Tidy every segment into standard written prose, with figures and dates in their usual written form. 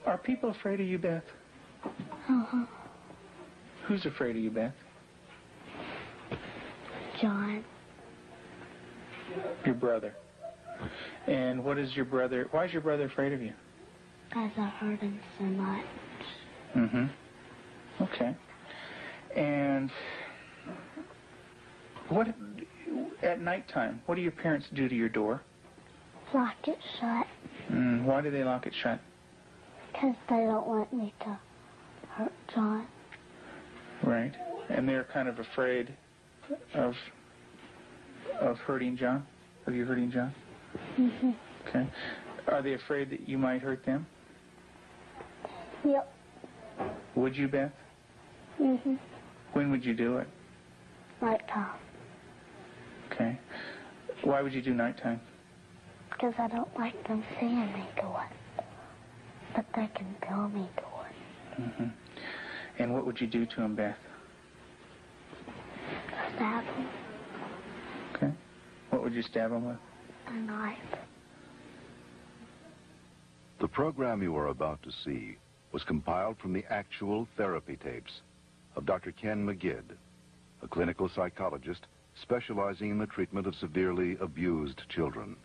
Are people afraid of you, Beth? Uh-huh. Who's afraid of you, Beth? John. Your brother. And what is your brother, why is your brother afraid of you? Because I hurt him so much. Mm-hmm. Okay. And what, at nighttime, what do your parents do to your door? Lock it shut. Why do they lock it shut? Because they don't want me to hurt John. Right. And they're kind of afraid of hurting John? Of you hurting John? Mm-hmm. Okay. Are they afraid that you might hurt them? Yep. Would you, Beth? Mm-hmm. When would you do it? Nighttime. Okay. Why would you do nighttime? Because I don't like them seeing me do it. But they can feel me do it. Mm-hmm. And what would you do to them, Beth? Stab them. Okay. What would you stab them with? A knife. The program you are about to see was compiled from the actual therapy tapes of Dr. Ken McGidd, a clinical psychologist specializing in the treatment of severely abused children.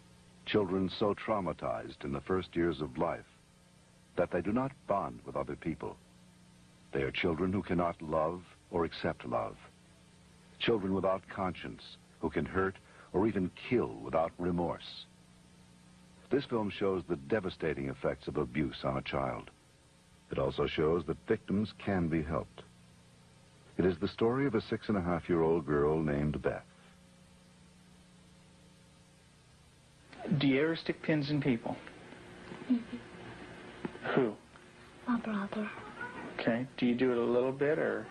Children so traumatized in the first years of life that they do not bond with other people. They are children who cannot love or accept love. Children without conscience who can hurt or even kill without remorse. This film shows the devastating effects of abuse on a child. It also shows that victims can be helped. It is the story of a 6.5-year-old girl named Beth. Do you ever stick pins in people? Mm-hmm. Who? My brother. Okay. Do you do it a little bit or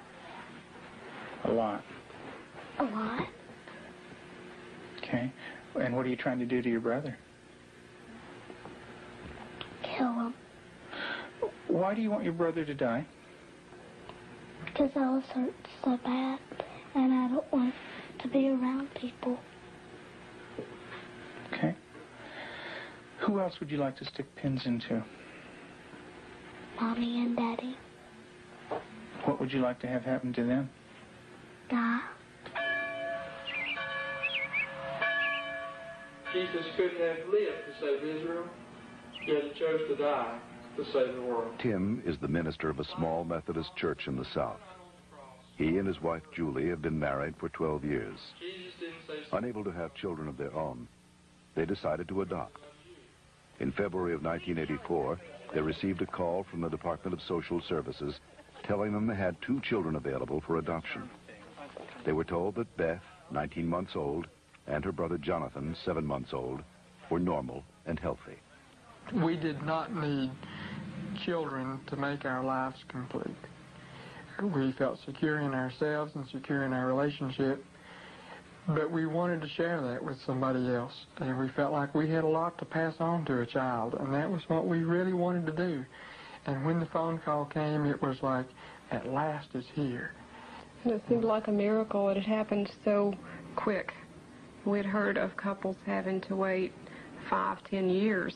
a lot? A lot. Okay. And what are you trying to do to your brother? Kill him. Why do you want your brother to die? Because I was hurt so bad, and I don't want to be around people. Okay. Who else would you like to stick pins into? Mommy and Daddy. What would you like to have happen to them? Die. Jesus could have lived to save Israel, yet he chose to die to save the world. Tim is the minister of a small Methodist church in the South. He and his wife Julie have been married for 12 years. Jesus didn't say Unable to have children of their own, they decided to adopt. In February of 1984, they received a call from the Department of Social Services telling them they had 2 children available for adoption. They were told that Beth, 19 months old, and her brother Jonathan, 7 months old, were normal and healthy. We did not need children to make our lives complete. We felt secure in ourselves and secure in our relationship, but we wanted to share that with somebody else. And we felt like we had a lot to pass on to a child, and that was what we really wanted to do. And when the phone call came, it was like, at last it's here. And it seemed like a miracle. It had happened so quick. We'd heard of couples having to wait 5, 10 years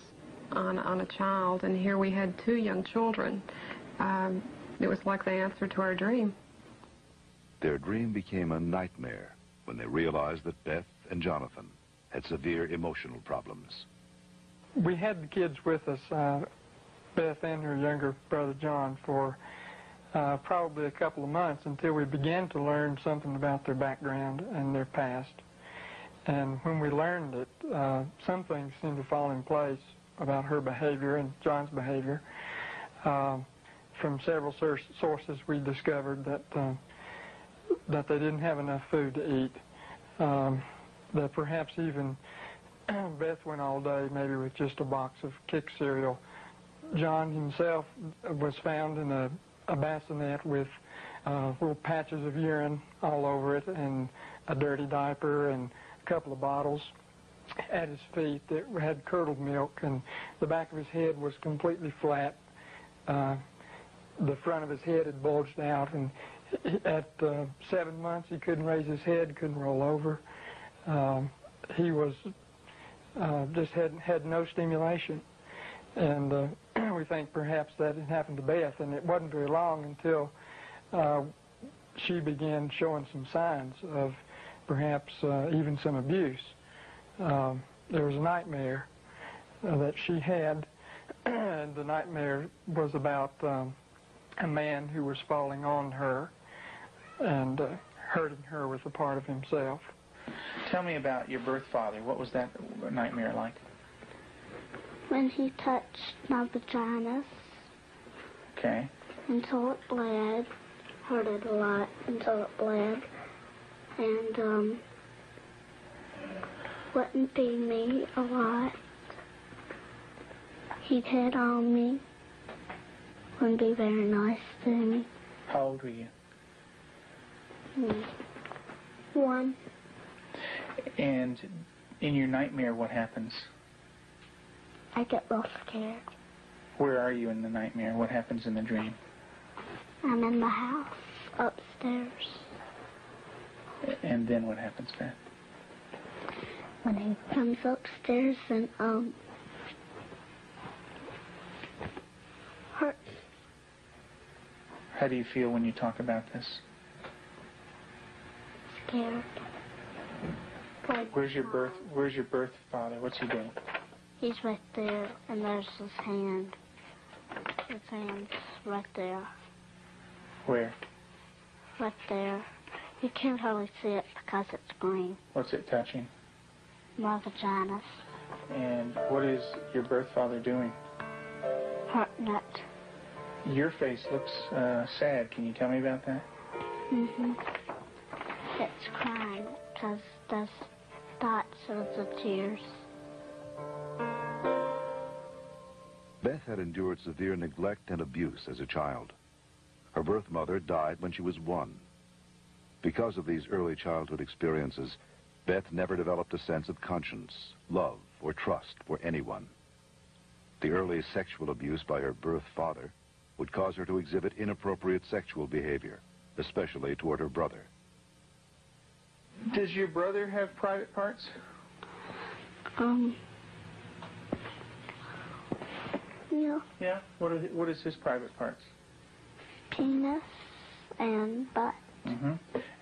on a child, and here we had 2 young children. It was like the answer to our dream. Their dream became a nightmare when they realized that Beth and Jonathan had severe emotional problems. We had the kids with us, Beth and her younger brother John, for probably a couple of months until we began to learn something about their background and their past. And when we learned it, some things seemed to fall in place about her behavior and John's behavior. From several sources, we discovered that they didn't have enough food to eat. That perhaps even Beth went all day maybe with just a box of Kick cereal. John himself was found in a bassinet with little patches of urine all over it and a dirty diaper and a couple of bottles at his feet that had curdled milk, and the back of his head was completely flat. The front of his head had bulged out, and at 7 months he couldn't raise his head, couldn't roll over. He was just had no stimulation. And we think perhaps that had happened to Beth, and it wasn't very long until she began showing some signs of perhaps even some abuse. There was a nightmare that she had, and the nightmare was about a man who was falling on her and hurting her with a part of himself. Tell me about your birth father. What was that nightmare like? When he touched my vaginas Okay. until it bled, hurt it a lot until it bled, and wouldn't feed me a lot. He'd hit on me, wouldn't be very nice to me. How old were you? 1. And in your nightmare, what happens? I get real scared. Where are you in the nightmare? What happens in the dream? I'm in the house, upstairs. And then what happens, Beth? When he comes upstairs and hurts. How do you feel when you talk about this? Scared. Where's your birth father? What's he doing? He's right there, and there's his hand. His hand's right there. Where? Right there. You can't hardly see it because it's green. What's it touching? My vaginas. And what is your birth father doing? Hurting it. Your face looks sad. Can you tell me about that? It's crying because there's dots of the tears. Beth had endured severe neglect and abuse as a child. Her birth mother died when she was 1. Because of these early childhood experiences, Beth never developed a sense of conscience, love, or trust for anyone. The early sexual abuse by her birth father would cause her to exhibit inappropriate sexual behavior, especially toward her brother. Does your brother have private parts? Yeah. Yeah? What is his private parts? Penis and butt.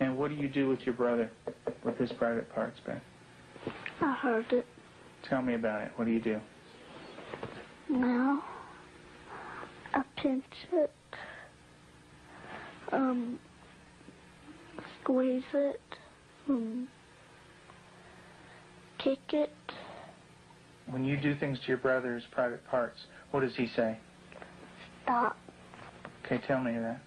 And what do you do with your brother, with his private parts, Beth? I heard it. Tell me about it. What do you do? Well, I pinch it, squeeze it, kick it. When you do things to your brother's private parts, what does he say? Stop. Okay, tell me that.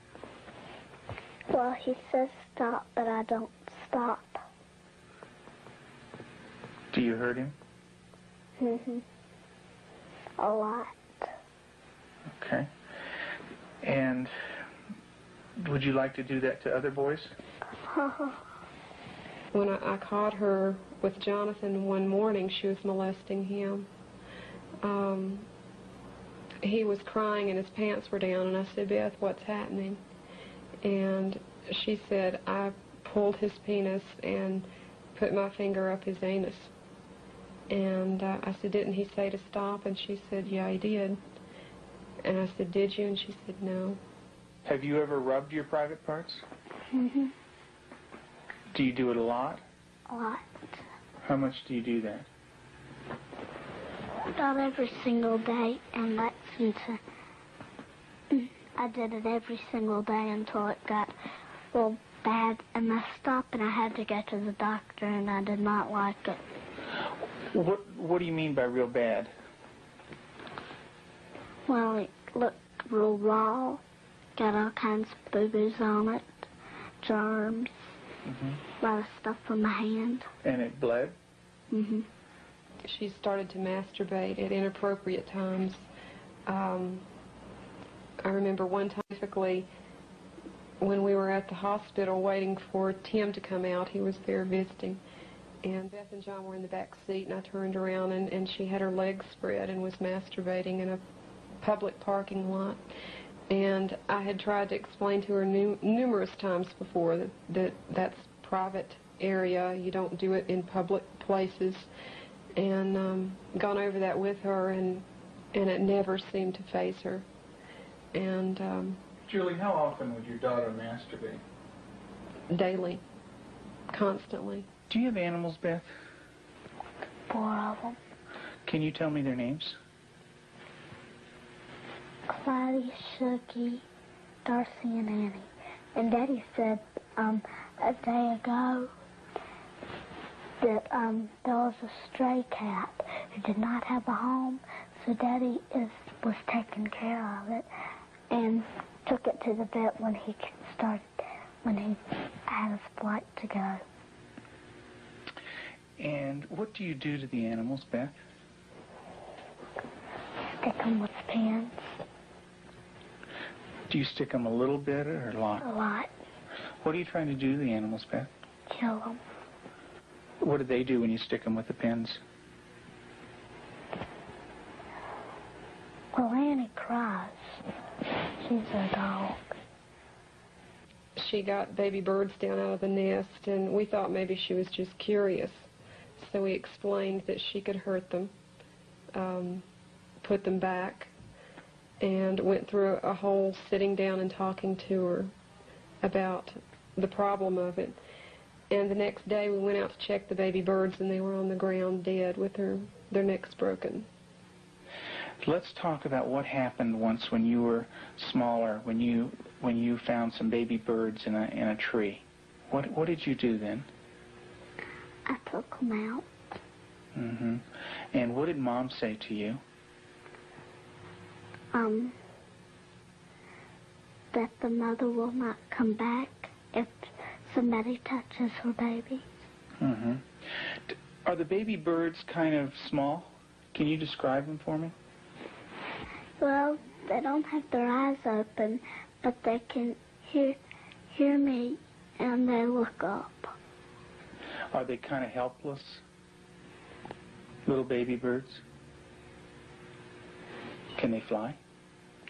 Well, he says stop, but I don't stop. Do you hurt him? A lot. Okay. And would you like to do that to other boys? When I caught her with Jonathan one morning, she was molesting him. He was crying and his pants were down, and I said, Beth, what's happening? And she said, I pulled his penis and put my finger up his anus. And I said, didn't he say to stop? And she said, yeah, he did. And I said, did you? And she said, no. Have you ever rubbed your private parts? Do you do it a lot? A lot. How much do you do that? Not every single day in Lexington. I did it every single day until it got real bad and messed up, and I had to go to the doctor, and I did not like it. What do you mean by real bad? Well, it looked real raw, got all kinds of boo-boos on it, germs, a lot of stuff on my hand. And it bled? She started to masturbate at inappropriate times. I remember one time, specifically, when we were at the hospital waiting for Tim to come out. He was there visiting. And Beth and John were in the back seat, and I turned around, and she had her legs spread and was masturbating in a public parking lot. And I had tried to explain to her numerous times before that that's private area. You don't do it in public places. And gone over that with her, and and it never seemed to faze her. And Julie, how often would your daughter masturbate? daily, constantly. Do you have animals, Beth? 4 of them. Can you tell me their names? Clyde, Shuggy, Darcy, and Annie. And Daddy said a day ago that there was a stray cat who did not have a home, so Daddy was taking care of it and took it to the vet when he had his flight to go. And what do you do to the animals, Beth? Stick them with pins. Do you stick them a little bit or a lot? A lot. What are you trying to do to the animals, Beth? Kill them. What do they do when you stick them with the pins? Well, Annie cries. She's a dog. She got baby birds down out of the nest, and we thought maybe she was just curious. So we explained that she could hurt them, put them back, and went through a whole sitting down and talking to her about the problem of it. And the next day we went out to check the baby birds, and they were on the ground dead with their necks broken. Let's talk about what happened once when you were smaller, when you found some baby birds in a tree. What did you do then? I took them out. Mm-hmm. And what did Mom say to you? That the mother will not come back if somebody touches her baby. Mm-hmm. Are the baby birds kind of small? Can you describe them for me? Well, they don't have their eyes open, but they can hear me, and they look up. Are they kind of helpless? Little baby birds? Can they fly?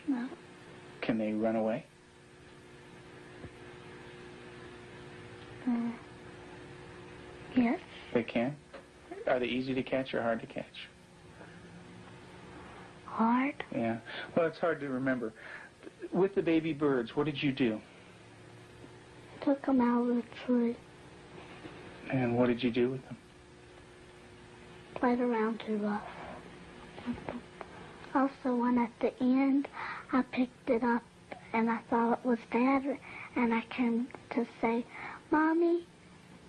No. Can they run away? Yes. They can? Are they easy to catch or hard to catch? Hard. Yeah. Well, it's hard to remember. With the baby birds, what did you do? Took them out of the tree. And what did you do with them? Played around too rough. Also, when at the end, I picked it up and I thought it was Dad, and I came to say, Mommy,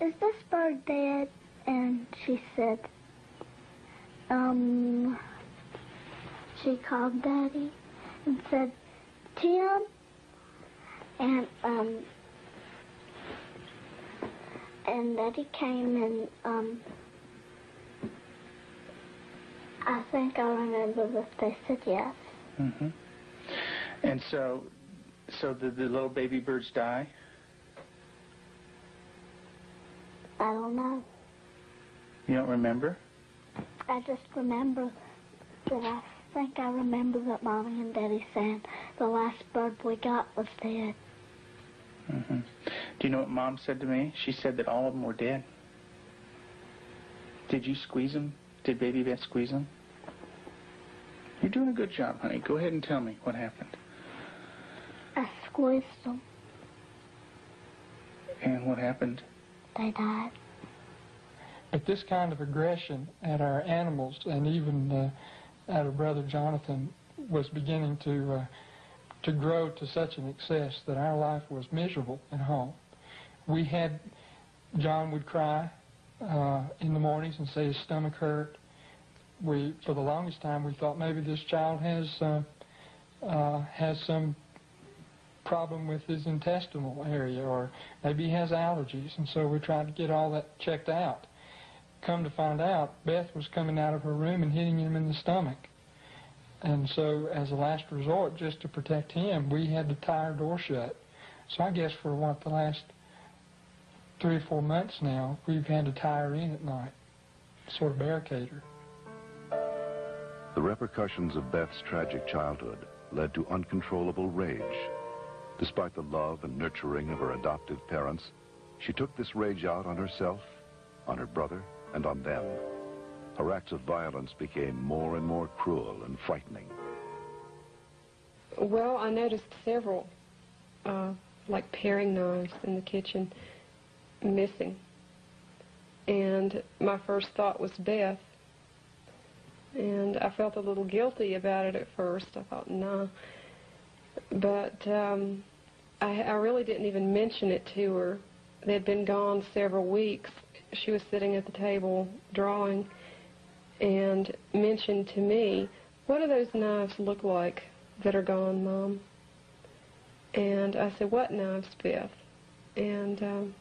is this bird dead? And she said, she called Daddy and said, Tim, and Daddy came and, I think I remember that they said yes. Mm-hmm. And so did the little baby birds die? I don't know. You don't remember? I just remember that I remember that Mommy and Daddy said the last bird we got was dead. Mm-hmm. Do you know what Mom said to me? She said that all of them were dead. Did you squeeze them? Did Baby Beth squeeze them? You're doing a good job, honey. Go ahead and tell me what happened. I squeezed them. And what happened? They died. But this kind of aggression at our animals, and even at our brother Jonathan, was beginning to grow to such an excess that our life was miserable at home. John would cry in the mornings and say his stomach hurt. For the longest time, we thought maybe this child has some problem with his intestinal area, or maybe he has allergies, and so we tried to get all that checked out. Come to find out, Beth was coming out of her room and hitting him in the stomach. And so, as a last resort, just to protect him, we had to tie our door shut. So I guess for the last 3 or 4 months now, we've had to tie her in at night, sort of barricade her. The repercussions of Beth's tragic childhood led to uncontrollable rage. Despite the love and nurturing of her adoptive parents, she took this rage out on herself, on her brother, and on them. Her acts of violence became more and more cruel and frightening. Well, I noticed several, like paring knives in the kitchen, missing. And my first thought was Beth. And I felt a little guilty about it at first. I thought, nah. But I really didn't even mention it to her. They'd been gone several weeks. She was sitting at the table drawing and mentioned to me, "What do those knives look like that are gone, Mom?" And I said, "What knives, Beth?" And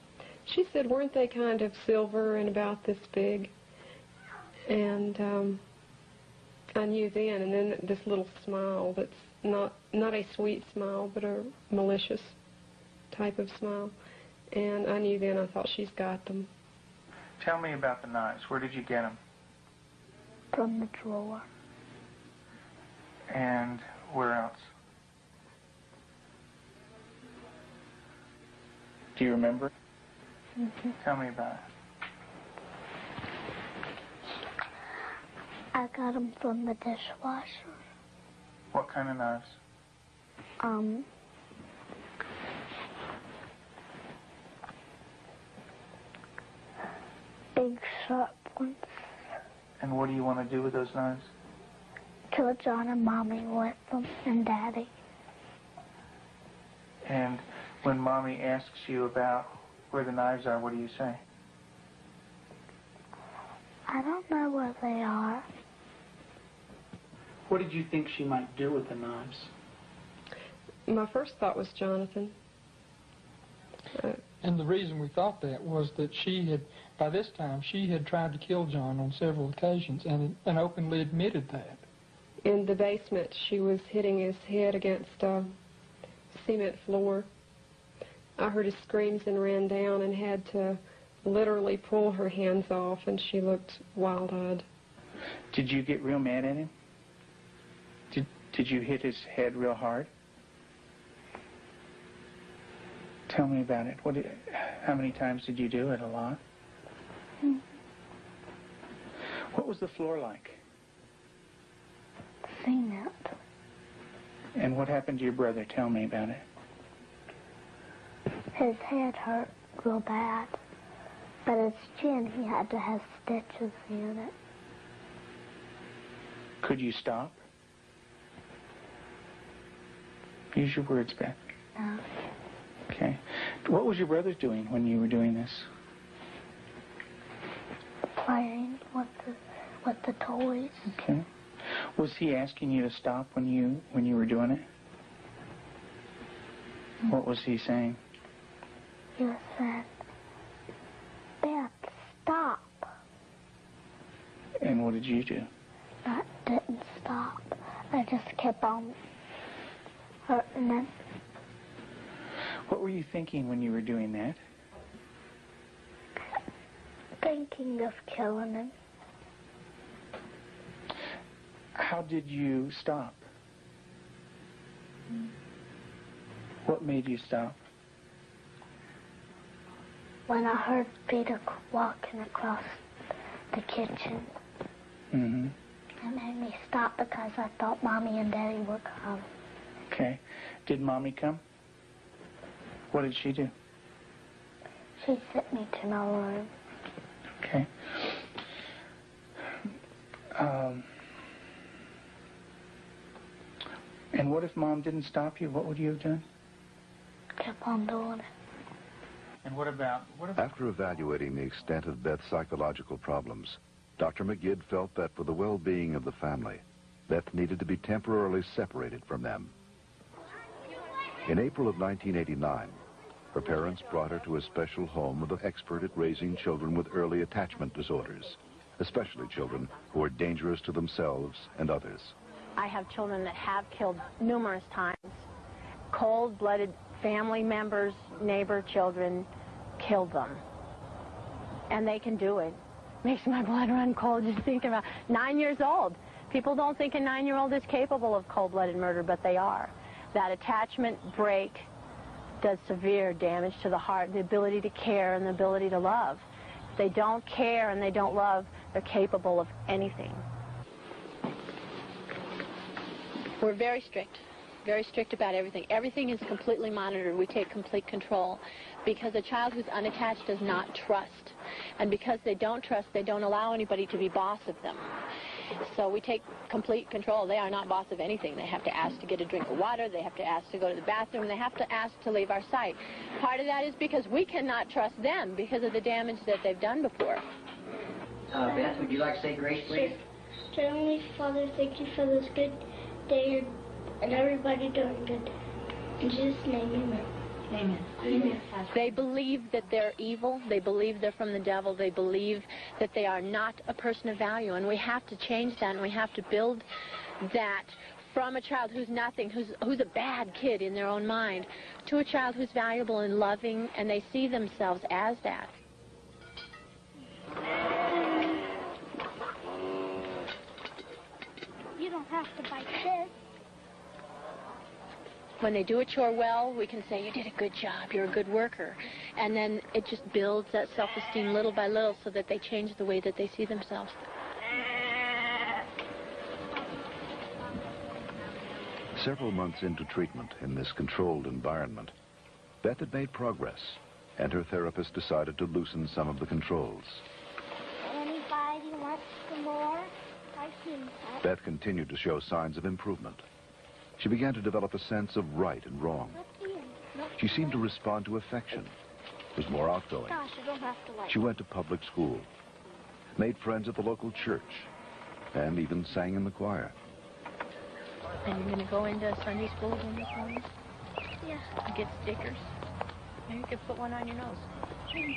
she said, "Weren't they kind of silver and about this big?" And I knew then, and then this little smile that's not a sweet smile, but a malicious type of smile. And I knew then, I thought, she's got them. Tell me about the knives. Where did you get them? From the drawer. And where else? Do you remember? Mm-hmm. Tell me about it. I got them from the dishwasher. What kind of knives? Big sharp ones. And what do you want to do with those knives? Kill John and Mommy with them, and Daddy. And when Mommy asks you about where the knives are, what do you say? I don't know where they are. What did you think she might do with the knives? My first thought was Jonathan. And the reason we thought that was that she had, by this time, she had tried to kill John on several occasions and openly admitted that. In the basement, she was hitting his head against a cement floor. I heard his screams and ran down and had to literally pull her hands off, and she looked wild-eyed. Did you get real mad at him? Did you hit his head real hard? Tell me about it. How many times did you do it? A lot? Mm-hmm. What was the floor like? Cement. And what happened to your brother? Tell me about it. His head hurt real bad, but his chin, he had to have stitches in it. Could you stop? Use your words, Beth. No. Okay. What was your brother doing when you were doing this? Playing with the toys. Okay. Was he asking you to stop when you were doing it? What was he saying? He was saying, "Beth, stop." And what did you do? I didn't stop. I just kept on hurting him. What were you thinking when you were doing that? Thinking of killing him. How did you stop? What made you stop? When I heard Peter walking across the kitchen. Mm-hmm. It made me stop because I thought Mommy and Daddy were coming. Okay. Did Mommy come? What did she do? She sent me to my room. Okay. And what if Mom didn't stop you? What would you have done? Kept on doing it. And what about... After evaluating the extent of Beth's psychological problems, Dr. McGidd felt that for the well-being of the family, Beth needed to be temporarily separated from them. In April of 1989, her parents brought her to a special home with an expert at raising children with early attachment disorders, especially children who are dangerous to themselves and others. I have children that have killed numerous times. Cold-blooded family members, neighbor children killed them. And they can do it. Makes my blood run cold just thinking about 9 years old. People don't think a 9-year-old is capable of cold-blooded murder, but they are. That attachment break does severe damage to the heart, the ability to care and the ability to love. If they don't care and they don't love, They're capable of anything. We're very strict about everything. Everything is completely monitored. We take complete control because a child who's unattached does not trust. And because they don't trust, they don't allow anybody to be boss of them. So we take complete control. They are not boss of anything. They have to ask to get a drink of water. They have to ask to go to the bathroom. They have to ask to leave our sight. Part of that is because we cannot trust them because of the damage that they've done before. Beth, would you like to say grace, please? Dear Heavenly Father, thank you for this good day and everybody doing good. In Jesus' name, amen. Amen. Amen. They believe that they're evil. They believe they're from the devil. They believe that they are not a person of value. And we have to change that, and we have to build that from a child who's nothing, who's a bad kid in their own mind, to a child who's valuable and loving, and they see themselves as that. You don't have to bite this. When they do a chore well, we can say, you did a good job, you're a good worker. And then it just builds that self-esteem little by little so that they change the way that they see themselves. Several months into treatment in this controlled environment, Beth had made progress, and her therapist decided to loosen some of the controls. Anybody wants some more? I can. Beth continued to show signs of improvement. She began to develop a sense of right and wrong. She seemed to respond to affection, was more outgoing. Gosh, I don't have to like. She went to public school, made friends at the local church, and even sang in the choir. And you're going to go into Sunday school when you come? Yeah. And get stickers. Maybe you could put one on your nose. Through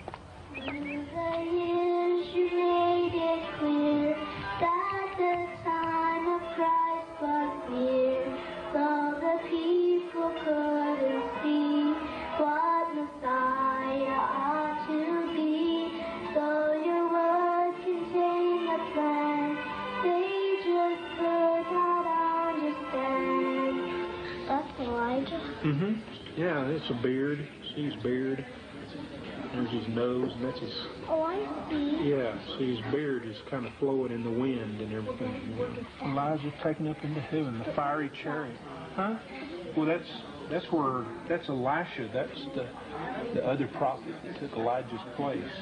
the years you made it clear that the time of Christ was near. Though the people couldn't see what Messiah ought to be, though your word contained a plan, they just could not understand. That's Elijah. Mm-hmm. Yeah, it's a beard. See his beard. There's his nose, and that's his... Oh, I see. Yeah, see his beard is kind of flowing in the wind and everything. Elijah taken up into heaven, the fiery chariot. Huh? Well, that's Elisha. That's the other prophet that took Elijah's place.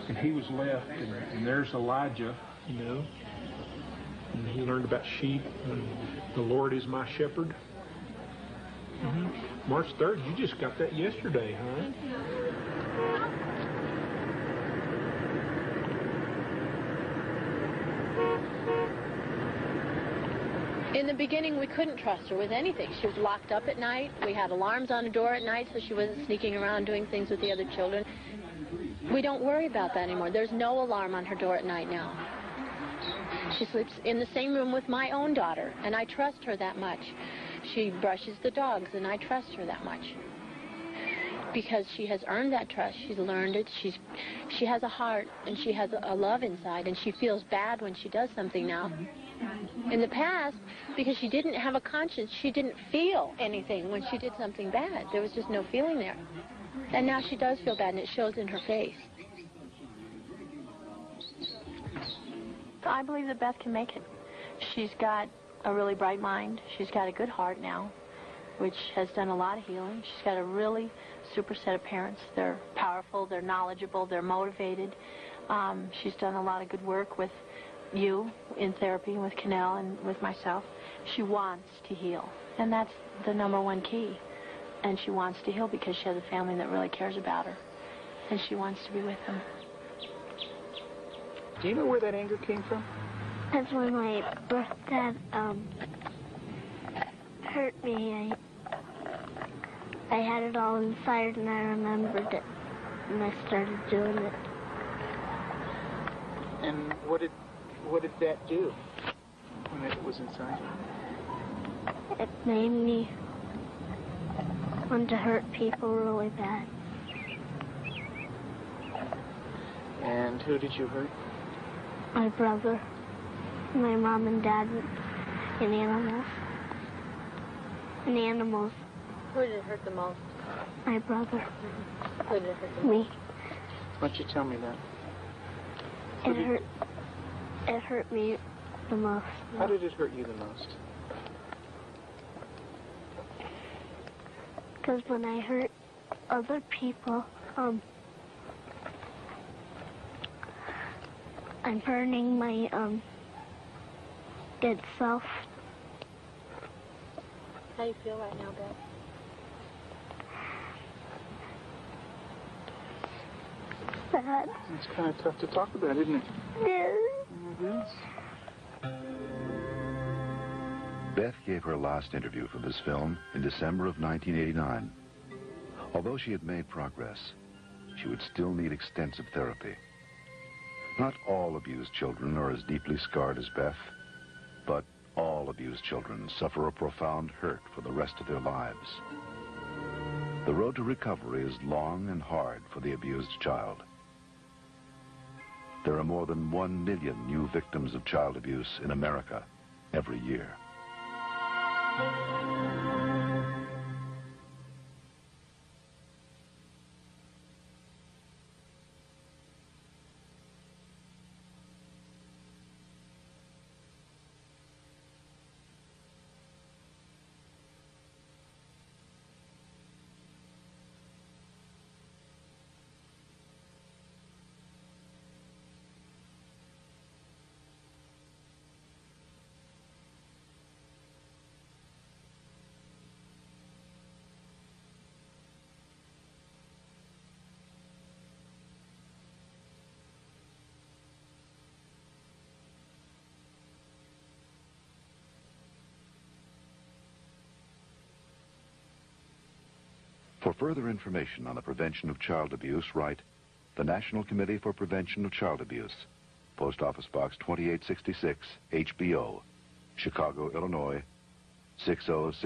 And he was left, and there's Elijah, You know, and he learned about sheep, and the Lord is my shepherd. Mm-hmm. March 3rd, you just got that yesterday, huh? In the beginning, we couldn't trust her with anything. She was locked up at night. We had alarms on the door at night so she wasn't sneaking around doing things with the other children. We don't worry about that anymore. There's no alarm on her door at night now. She sleeps in the same room with my own daughter, and I trust her that much. She brushes the dogs, and I trust her that much. Because she has earned that trust. She's learned it. She has a heart, and she has a love inside, and she feels bad when she does something now. In the past, because she didn't have a conscience, she didn't feel anything when she did something bad. There was just no feeling there. And now she does feel bad, and it shows in her face. I believe that Beth can make it. She's got a really bright mind. She's got a good heart now, which has done a lot of healing. She's got a really super set of parents. They're powerful, they're knowledgeable, they're motivated. She's done a lot of good work with you in therapy, with Cannell and with myself. She wants to heal, and that's the #1 key. And she wants to heal because she has a family that really cares about her, and she wants to be with them. Do you know where that anger came from? That's when my birth dad hurt me. I had it all inside, and I remembered it, and I started doing it. And what did that do when it was inside you? It made me want to hurt people really bad. And who did you hurt? My brother, my mom and dad, and animals. And animals. Who did it hurt the most? My brother. Who did it hurt the most? Me. Why don't you tell me that? It hurt. It hurt me the most. How did it hurt you the most? Because when I hurt other people, I'm hurting my good self. How do you feel right now, Beth? Sad. It's kind of tough to talk about, isn't it? Yes. It is. Beth gave her last interview for this film in December of 1989. Although she had made progress, she would still need extensive therapy. Not all abused children are as deeply scarred as Beth, but all abused children suffer a profound hurt for the rest of their lives. The road to recovery is long and hard for the abused child. There are more than 1 million new victims of child abuse in America every year. For further information on the prevention of child abuse, write the National Committee for Prevention of Child Abuse, Post Office Box 2866, HBO, Chicago, Illinois, 606.